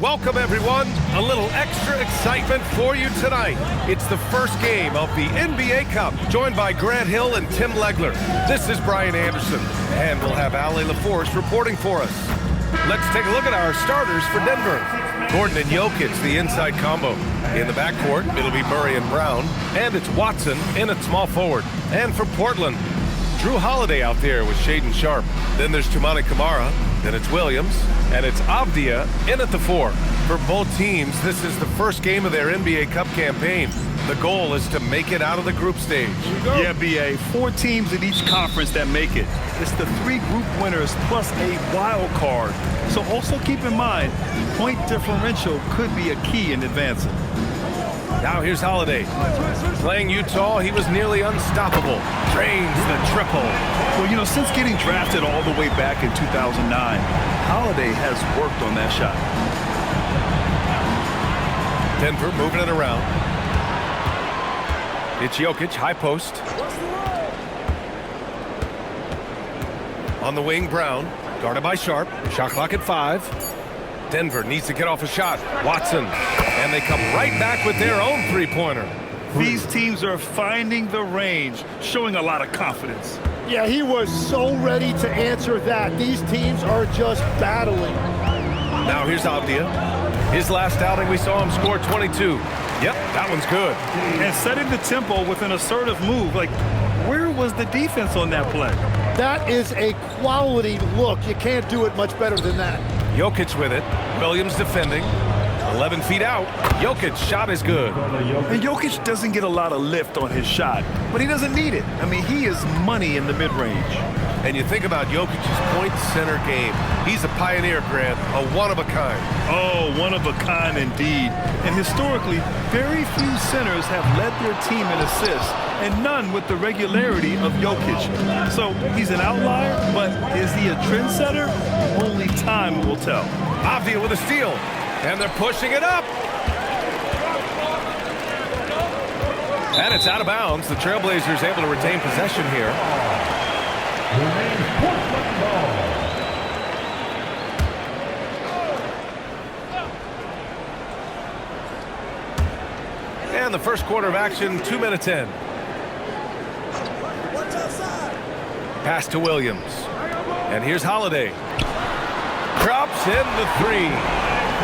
Welcome, everyone. A little extra excitement for you tonight. It's the first game of the NBA Cup, joined by Grant Hill and Tim Legler. This is Brian Anderson, and we'll have Ale LaForce reporting for us. Let's take a look at our starters for Denver. Gordon and Jokic, the inside combo. In the backcourt, it'll be Murray and Brown, and it's Watson in at small forward. And for Portland, Drew Holiday out there with Shaedon Sharpe. Then there's Toumani Camara, then it's Williams, and it's Avdia in at the 4. For both teams, this is the first game of their NBA Cup campaign. The goal is to make it out of the group stage. Yeah, B.A., 4 teams in each conference that make it. It's the 3 group winners plus a wild card. So also keep in mind, point differential could be a key in advancing. Now here's Holiday. Playing Utah, he was nearly unstoppable. Drains the triple. Well, you know, since getting drafted all the way back in 2009, Holiday has worked on that shot. Denver moving it around. It's Jokic, high post. On the wing, Brown, guarded by Sharpe. Shot clock at 5. Denver needs to get off a shot. Watson, and they come right back with their own three-pointer. These teams are finding the range, showing a lot of confidence. Yeah, he was so ready to answer that. These teams are just battling. Now here's Avdia. His last outing, we saw him score 22. Yep, that one's good. And setting the tempo with an assertive move. Like, where was the defense on that play? That is a quality look. You can't do it much better than that. Jokic with it. Williams defending. 11 feet out. Jokic's shot is good. And Jokic doesn't get a lot of lift on his shot, but he doesn't need it. I mean, he is money in the mid-range. And you think about Jokic's point center game. He's a pioneer, Grant, a one-of-a-kind. Oh, one-of-a-kind indeed. And historically, very few centers have led their team in assists, and none with the regularity of Jokic. So he's an outlier, but is he a trendsetter? Only time will tell. Avdia with a steal, and they're pushing it up. And it's out of bounds. The Trailblazers able to retain possession here. And the first quarter of action, 2 minutes in. Pass to Williams. And here's Holiday. Drops in the 3.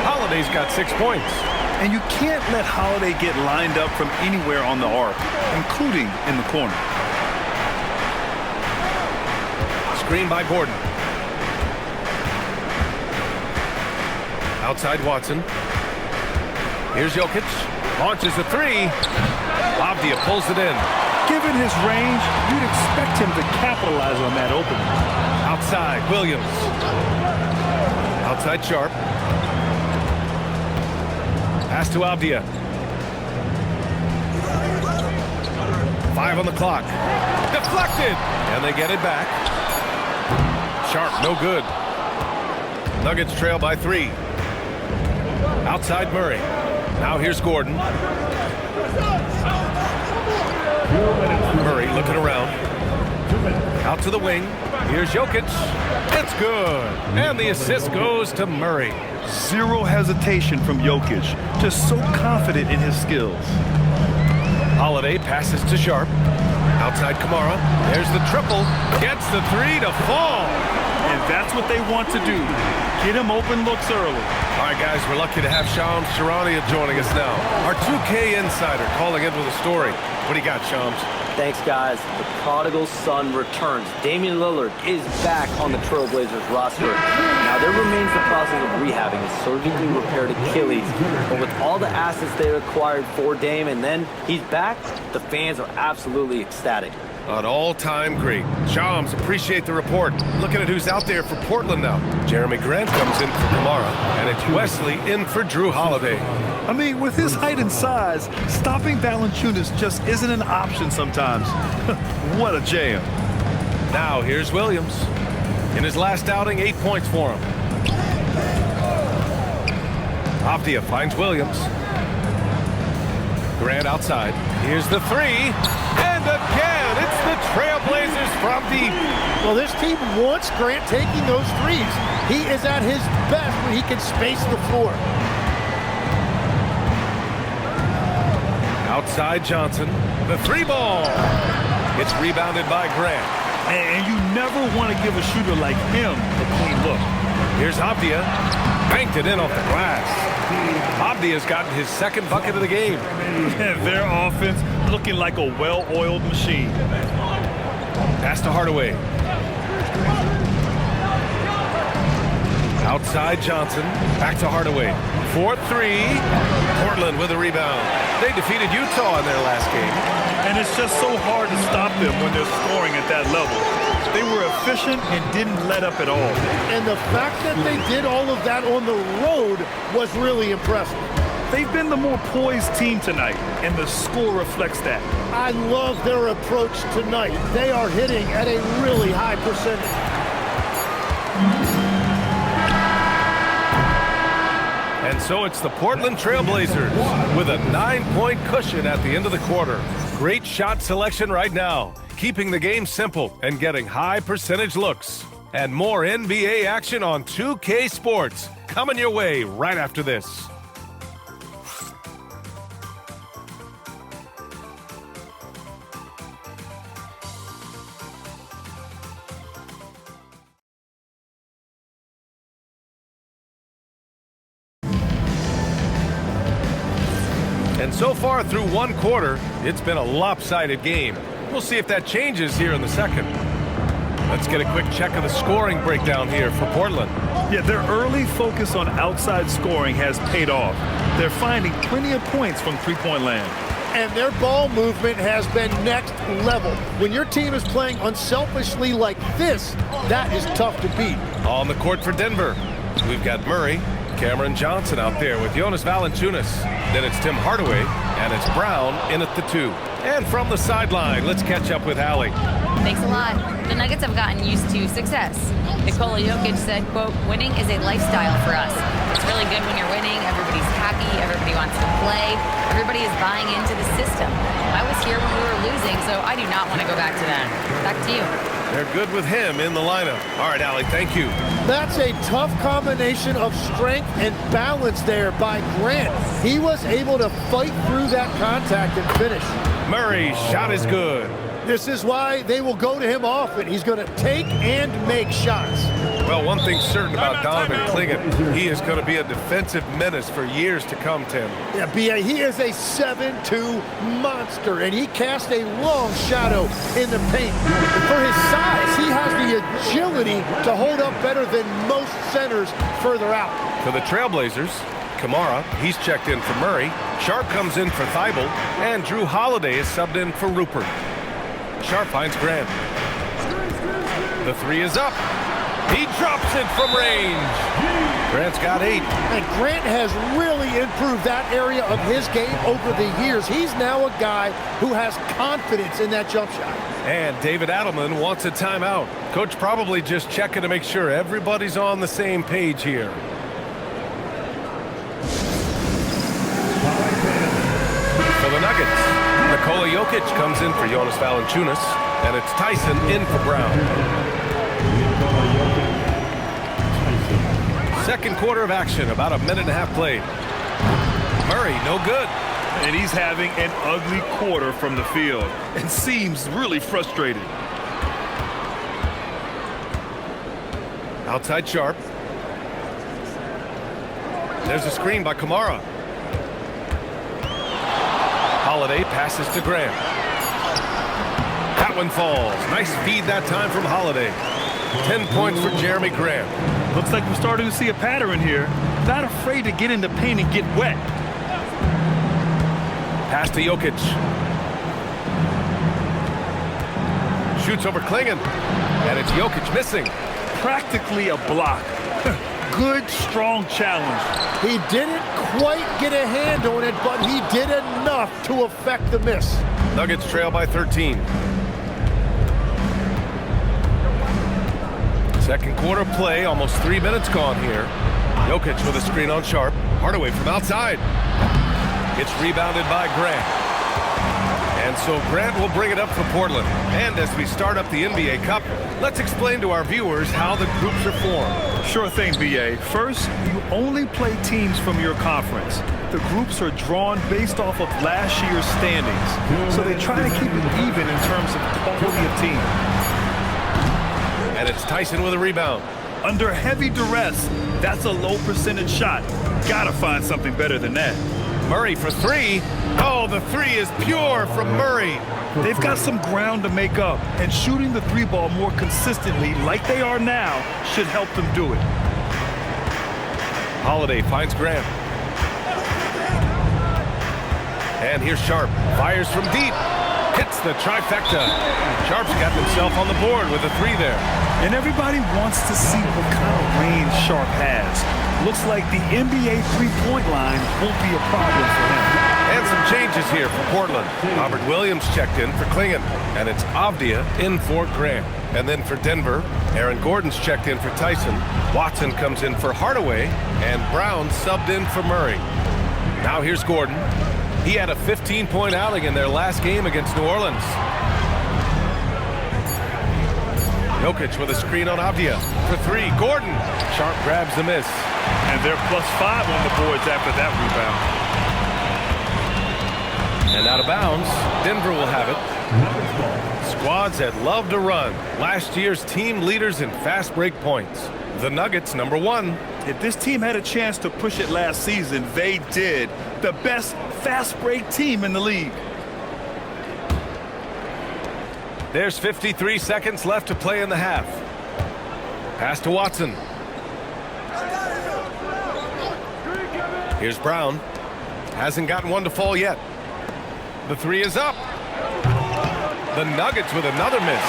Holiday's got 6 points. And you can't let Holiday get lined up from anywhere on the arc, including in the corner. Screen by Gordon. Outside Watson. Here's Jokic. Launches a 3. Avdia pulls it in. Given his range, you'd expect him to capitalize on that opening. Outside, Williams. Outside Sharpe. Pass to Avdia. 5 on the clock. Deflected! And they get it back. Sharpe, no good. Nuggets trail by 3. Outside Murray. Now here's Gordon. Murray looking around. Out to the wing. Here's Jokic. It's good. And the assist goes to Murray. Zero hesitation from Jokic. Just so confident in his skills. Holiday passes to Sharpe. Outside Camara. There's the triple. Gets the 3 to fall. And that's what they want to do. Get him open looks early. All right, guys, we're lucky to have Shams Charania joining us now. Our 2K insider calling in with a story. What do you got, Shams? Thanks, guys. The prodigal son returns. Damian Lillard is back on the Trailblazers roster. Now, there remains the process of rehabbing a surgically repaired Achilles. But with all the assets they acquired for Dame, and then he's back, the fans are absolutely ecstatic. An all-time great. Shams, appreciate the report. Looking at who's out there for Portland now. Jeremy Grant comes in for Camara, and it's Wesley in for Drew Holiday. I mean, with his height and size, stopping Valanciunas just isn't an option sometimes. What a jam. Now here's Williams. In his last outing, 8 points for him. Avdia finds Williams. Grant outside. Here's the 3. And again, it's the Trailblazers from deep. Well, this team wants Grant taking those threes. He is at his best when he can space the floor. Outside Johnson, the three ball. It's rebounded by Grant. And you never want to give a shooter like him a clean look. Here's Avdia. Banked it in off the glass. Avdia's gotten his second bucket of the game. And their offense looking like a well-oiled machine. Pass to Hardaway. Outside Johnson. Back to Hardaway. 4-3. Portland with a rebound. They defeated Utah in their last game. And it's just so hard to stop them when they're scoring at that level. They were efficient and didn't let up at all. And the fact that they did all of that on the road was really impressive. They've been the more poised team tonight, and the score reflects that. I love their approach tonight. They are hitting at a really high percentage. And so it's the Portland Trailblazers with a 9-point cushion at the end of the quarter. Great shot selection right now, keeping the game simple and getting high percentage looks. And more NBA action on 2K Sports coming your way right after this. And so far through one quarter, it's been a lopsided game. We'll see if that changes here in the second. Let's get a quick check of the scoring breakdown here for Portland. Yeah, their early focus on outside scoring has paid off. They're finding plenty of points from three-point land. And their ball movement has been next level. When your team is playing unselfishly like this, that is tough to beat. On the court for Denver, we've got Murray, Cameron Johnson out there with Jonas Valanciunas. Then it's Tim Hardaway, and it's Brown in at the 2. And from the sideline, let's catch up with Allie. Thanks a lot. The Nuggets have gotten used to success. Nikola Jokic said, quote, "Winning is a lifestyle for us. It's really good when you're winning. Everybody's happy. Everybody wants to play. Everybody is buying into the system. I was here when we were losing, so I do not want to go back to that." Back to you. They're good with him in the lineup. All right, Allie, thank you. That's a tough combination of strength and balance there by Grant. He was able to fight through that contact and finish. Murray's shot is good. This is why they will go to him often. He's going to take and make shots. Well, one thing's certain about Donovan Clingan. He is going to be a defensive menace for years to come, Tim. Yeah, B.A., he is a 7'2" monster, and he casts a long shadow in the paint. For his size, he has the agility to hold up better than most centers further out. For the Trailblazers, Kamara, he's checked in for Murray. Sharp comes in for Thibault, and Drew Holiday is subbed in for Rupert. Sharp finds Grant. The 3 is up. He drops it from range. Grant's got 8. And Grant has really improved that area of his game over the years. He's now a guy who has confidence in that jump shot. And David Adelman wants a timeout. Coach probably just checking to make sure everybody's on the same page here. For the Nuggets, Nikola Jokic comes in for Jonas Valanciunas, and it's Tyson in for Brown. Second quarter of action, about a minute and a half played. Murray, no good. And he's having an ugly quarter from the field and seems really frustrated. Outside Sharp. There's a screen by Kamara. Holiday passes to Grant. That one falls. Nice feed that time from Holiday. 10 points for Jeremy Grant. Looks like we're starting to see a pattern here. Not afraid to get in the paint and get wet. Pass to Jokic. Shoots over Clingan. And it's Jokic missing. Practically a block. Good, strong challenge. He didn't quite get a hand on it, but he did enough to affect the miss. Nuggets trail by 13. Second quarter play, almost 3 minutes gone here. Jokic with a screen on Sharp. Hardaway from outside. It's rebounded by Grant. And so Grant will bring it up for Portland. And as we start up the NBA Cup, let's explain to our viewers how the groups are formed. Sure thing, B.A. First, you only play teams from your conference. The groups are drawn based off of last year's standings. So they try to keep it even in terms of quality of team. And it's Tyson with a rebound. Under heavy duress, that's a low percentage shot. Gotta find something better than that. Murray for three. Oh, the three is pure from Murray. They've got some ground to make up, and shooting the three ball more consistently like they are now should help them do it. Holiday finds Grant. And here's Sharp. Fires from deep. Hits the trifecta. Sharp's got himself on the board with a three there. And everybody wants to see what kind of range Sharp has. Looks like the NBA three-point line won't be a problem for him. And some changes here for Portland. Robert Williams checked in for Klingon. And it's Avdia in for Grant. And then for Denver, Aaron Gordon's checked in for Tyson. Watson comes in for Hardaway. And Brown subbed in for Murray. Now here's Gordon. He had a 15-point outing in their last game against New Orleans. Jokic with a screen on Avdia for three. Gordon. Sharp grabs the miss. And they're +5 on the boards after that rebound. And out of bounds, Denver will have it. Squads that love to run. Last year's team leaders in fast break points. The Nuggets, number 1. If this team had a chance to push it last season, they did. The best fast break team in the league. There's 53 seconds left to play in the half. Pass to Watson. Here's Brown. Hasn't gotten one to fall yet. The three is up. The Nuggets with another miss.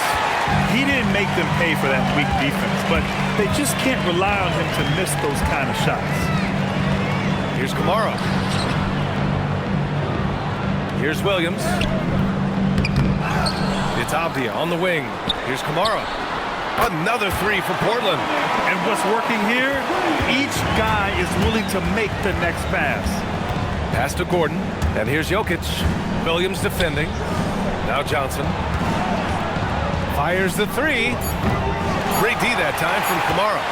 He didn't make them pay for that weak defense, but they just can't rely on him to miss those kind of shots. Here's Kamara. Here's Williams. It's Avdia on the wing. Here's Kamara. Another three for Portland. And what's working here? Each guy is willing to make the next pass. Pass to Gordon. And here's Jokic. Williams defending. Now Johnson. Fires the three. Great D that time from Kamara.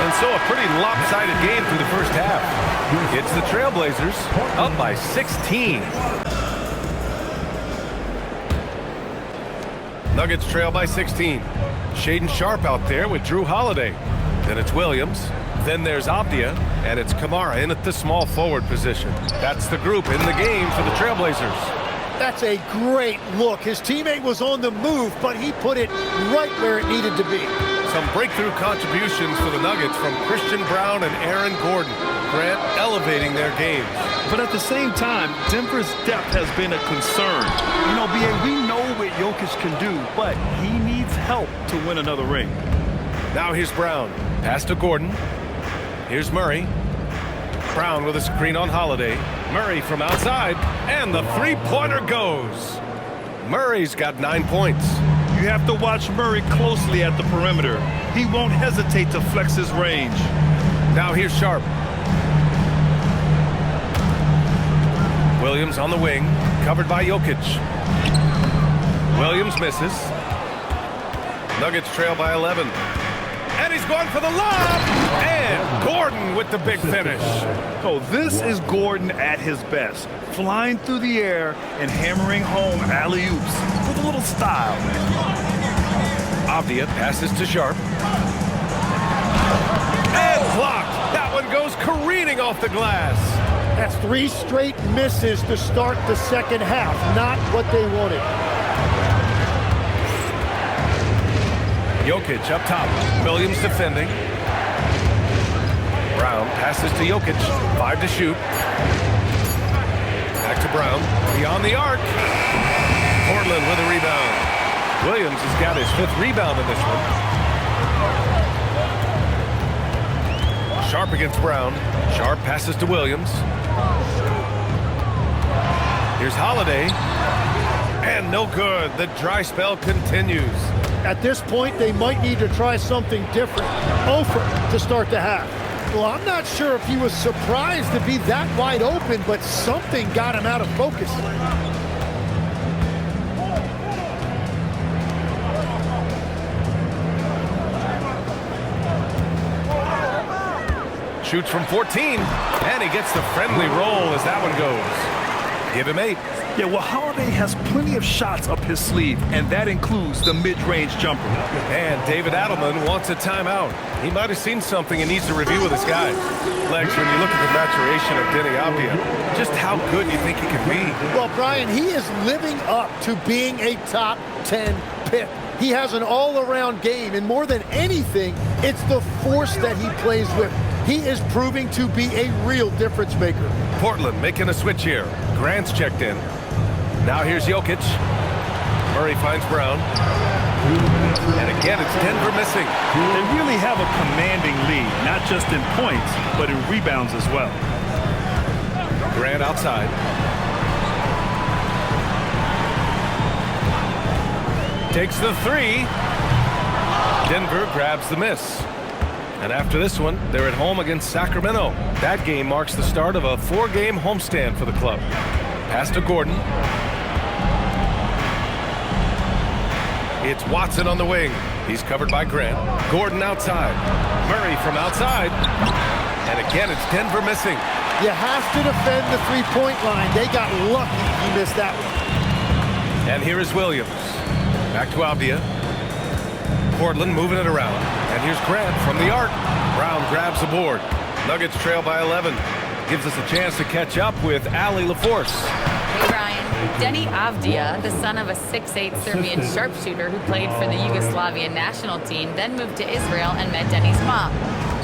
And so a pretty lopsided game through the first half. It's the Trailblazers up by 16. Nuggets trail by 16. Shaedon Sharp out there with Drew Holiday. Then it's Williams. Then there's Avdia. And it's Kamara in at the small forward position. That's the group in the game for the Trailblazers. That's a great look. His teammate was on the move, but he put it right where it needed to be. Some breakthrough contributions for the Nuggets from Christian Brown and Aaron Gordon. Grant elevating their games. But at the same time, Denver's depth has been a concern. You know, B.A., we know what Jokic can do, but he needs help to win another ring. Now here's Brown. Pass to Gordon. Here's Murray. Brown with a screen on Holiday. Murray from outside, and the three-pointer goes. Murray's got 9 points. You have to watch Murray closely at the perimeter. He won't hesitate to flex his range. Now here's Sharp. Williams on the wing, covered by Jokic. Williams misses. Nuggets trail by 11. And he's going for the lob! And Gordon with the big finish. Oh, this is Gordon at his best. Flying through the air and hammering home alley-oops with a little style. Avdia passes to Sharp. And blocked! That one goes careening off the glass. That's 3 straight misses to start the second half. Not what they wanted. Jokic up top. Williams defending. Brown passes to Jokic. 5 to shoot. Back to Brown. Beyond the arc. Portland with a rebound. Williams has got his 5th rebound in this one. Sharp against Brown. Sharp passes to Williams. Here's Holiday. And no good. The dry spell continues. At this point, they might need to try something different. Ofer to start the half. Well, I'm not sure if he was surprised to be that wide open, but something got him out of focus. Shoots from 14, and he gets the friendly roll as that one goes. Give him 8. Yeah, well, Holiday has plenty of shots up his sleeve, and that includes the mid-range jumper. And David Adelman wants a timeout. He might have seen something and needs to review with his guys. Legs, when you look at the maturation of Denny Avdia, just how good do you think he can be? Well, Brian, he is living up to being a top 10 pick. He has an all-around game, and more than anything, it's the force that he plays with. He is proving to be a real difference maker. Portland making a switch here. Grant's checked in. Now here's Jokic. Murray finds Brown. And again, it's Denver missing. They really have a commanding lead, not just in points, but in rebounds as well. Grant outside. Takes the 3. Denver grabs the miss. And after this one, they're at home against Sacramento. That game marks the start of a 4-game homestand for the club. Pass to Gordon. It's Watson on the wing. He's covered by Grant. Gordon outside. Murray from outside. And again, it's Denver missing. You have to defend the three-point line. They got lucky he missed that one. And here is Williams. Back to Avdia. Portland moving it around. And here's Grant from the arc. Brown grabs the board. Nuggets trail by 11. Gives us a chance to catch up with Ali LaForce. Hey, Brian. Denny Avdia, the son of a 6'8" Serbian sharpshooter who played for the Yugoslavian national team, then moved to Israel and met Denny's mom.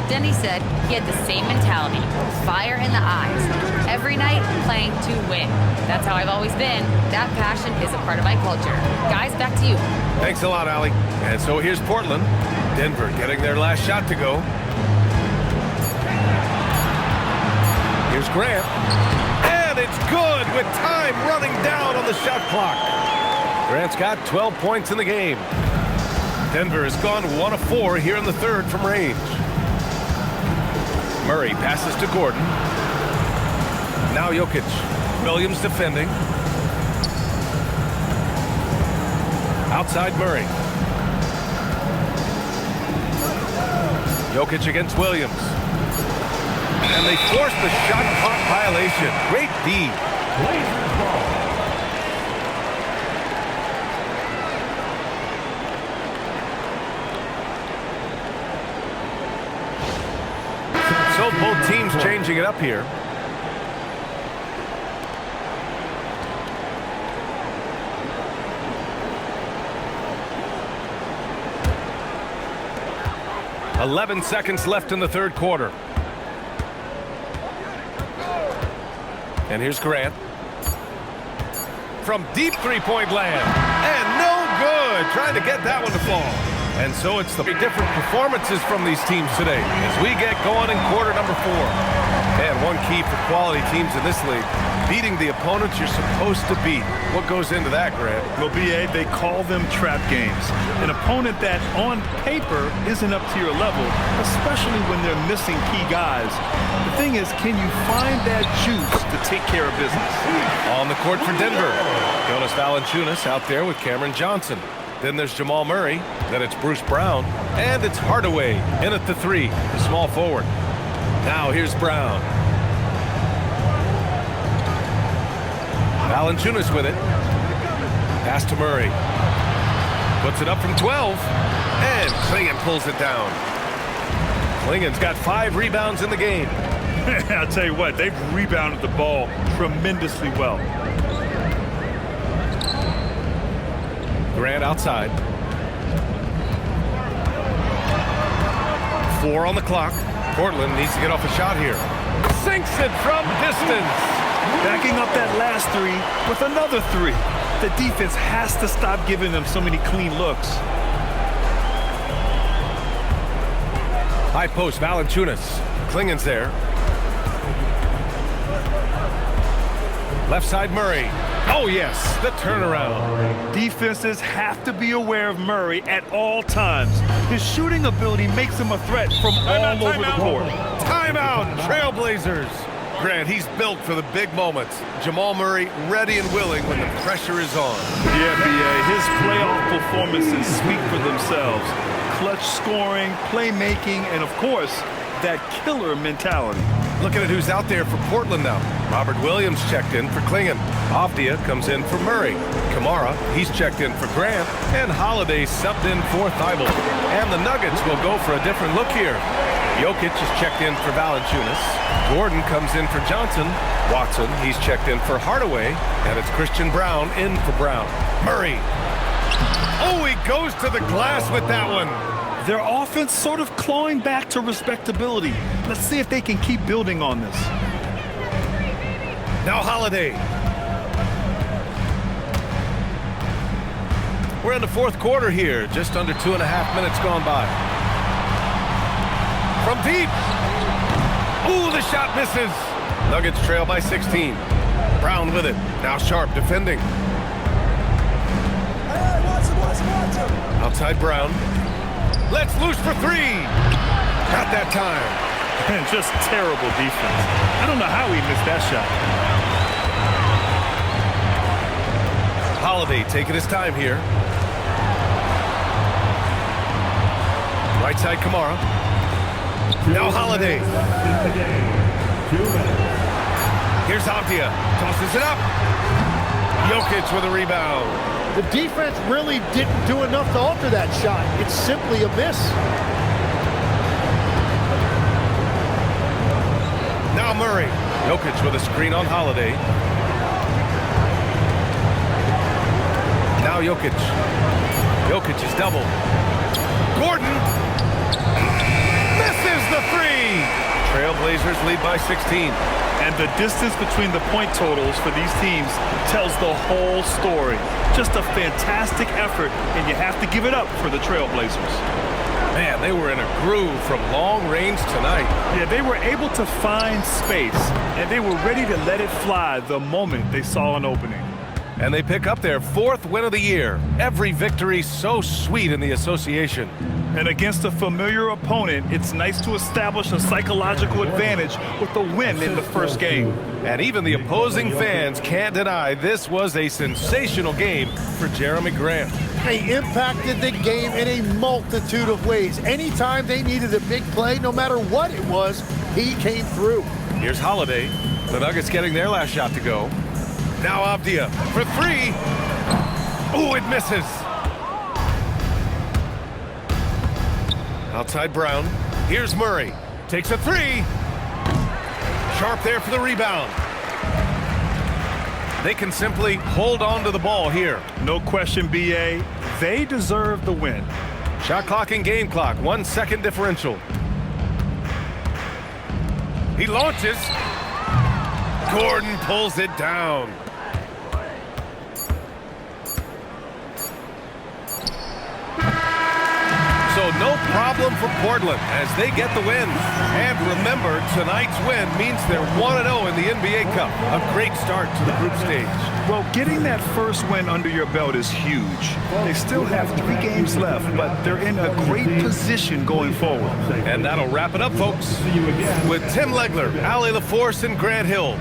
Denny said he had the same mentality, fire in the eyes. Every night, playing to win. That's how I've always been. That passion is a part of my culture. Guys, back to you. Thanks a lot, Ali. And so here's Portland. Denver getting their last shot to go. Here's Grant. And it's good with time running down on the shot clock. Grant's got 12 points in the game. Denver has gone 1 of 4 here in the third from range. Murray passes to Gordon. Now Jokic. Williams defending. Outside Murray. Jokic against Williams. And they force the shot clock violation. Great D. So both teams changing it up here. "11 seconds left in the third quarter. And here's Grant. From deep three-point land. And no good. Trying to get that one to fall. And so it's the different performances from these teams today as we get going in quarter number 4. And one key for quality teams in this league, beating the opponents you're supposed to beat. What goes into that, Grant? Well, B.A., they call them trap games. An opponent that, on paper, isn't up to your level, especially when they're missing key guys. The thing is, can you find that juice to take care of business? On the court for Denver. Jonas Valanciunas out there with Cameron Johnson. Then there's Jamal Murray. Then it's Bruce Brown. And it's Hardaway in at the 3, the small forward. Now here's Brown. Valanciunas with it. Pass to Murray. Puts it up from 12. And Klingon pulls it down. Klingon's got 5 rebounds in the game. I'll tell you what, they've rebounded the ball tremendously well. Grant outside. 4 on the clock. Portland needs to get off a shot here. Sinks it from distance. Backing up that last 3 with another 3. The defense has to stop giving them so many clean looks. High post, Valanciunas. Klingon's there. Left side, Murray. Oh, yes, the turnaround. Defenses have to be aware of Murray at all times. His shooting ability makes him a threat from all over the court. Timeout, Trailblazers. Grant, he's built for the big moments. Jamal Murray ready and willing when the pressure is on. Yeah, B.A., his playoff performances speak for themselves. clutch scoring, playmaking, and of course, that killer mentality. Looking at who's out there for Portland now. Robert Williams checked in for Klingon. Avdia comes in for Murray. Kamara, he's checked in for Grant. And Holiday subbed in for Thibault. And the Nuggets will go for a different look here. Jokic is checked in for Valanciunas. Gordon comes in for Johnson. Watson, he's checked in for Hardaway. And it's Christian Brown in for Brown. Murray. Oh, he goes to the glass with that one. Their offense sort of clawing back to respectability. Let's see if they can keep building on this. Now Holiday. We're in the fourth quarter here. Just under 2.5 minutes gone by. From deep. Ooh, the shot misses. Nuggets trail by 16. Brown with it. Now Sharp defending. Outside Brown. Let's loose for three. Got that time. And just terrible defense. I don't know how he missed that shot. Holiday taking his time here. Right side Kamara. Now Holiday. Here's Avdia. Tosses it up. Jokic with a rebound. The defense really didn't do enough to alter that shot. It's simply a miss. Now Murray. Jokic with a screen on Holiday. Now Jokic. Jokic is double. Gordon misses the three. Trailblazers lead by 16. And the distance between the point totals for these teams tells the whole story. Just a fantastic effort, and you have to give it up for the Trailblazers. Man, they were in a groove from long range tonight. Yeah, they were able to find space, and they were ready to let it fly the moment they saw an opening. And they pick up their 4th win of the year. Every victory so sweet in the association. And against a familiar opponent, it's nice to establish a psychological advantage with the win in the first game. And even the opposing fans can't deny this was a sensational game for Jeremy Grant. They impacted the game in a multitude of ways. Anytime they needed a big play, no matter what it was, he came through. Here's Holiday. The Nuggets getting their last shot to go. Now Avdia for three. Ooh, it misses. Outside Brown. Here's Murray. Takes a three. Sharp there for the rebound. They can simply hold on to the ball here. No question, B.A. They deserve the win. Shot clock and game clock. 1 second differential. He launches. Gordon pulls it down. So no problem for Portland as they get the win. And remember, tonight's win means they're 1-0 in the NBA Cup. A great start to the group stage. Well, getting that first win under your belt is huge. They still have 3 games left, but they're in a great position going forward. And that'll wrap it up, folks. With Tim Legler, Allie LaForce, and Grant Hill.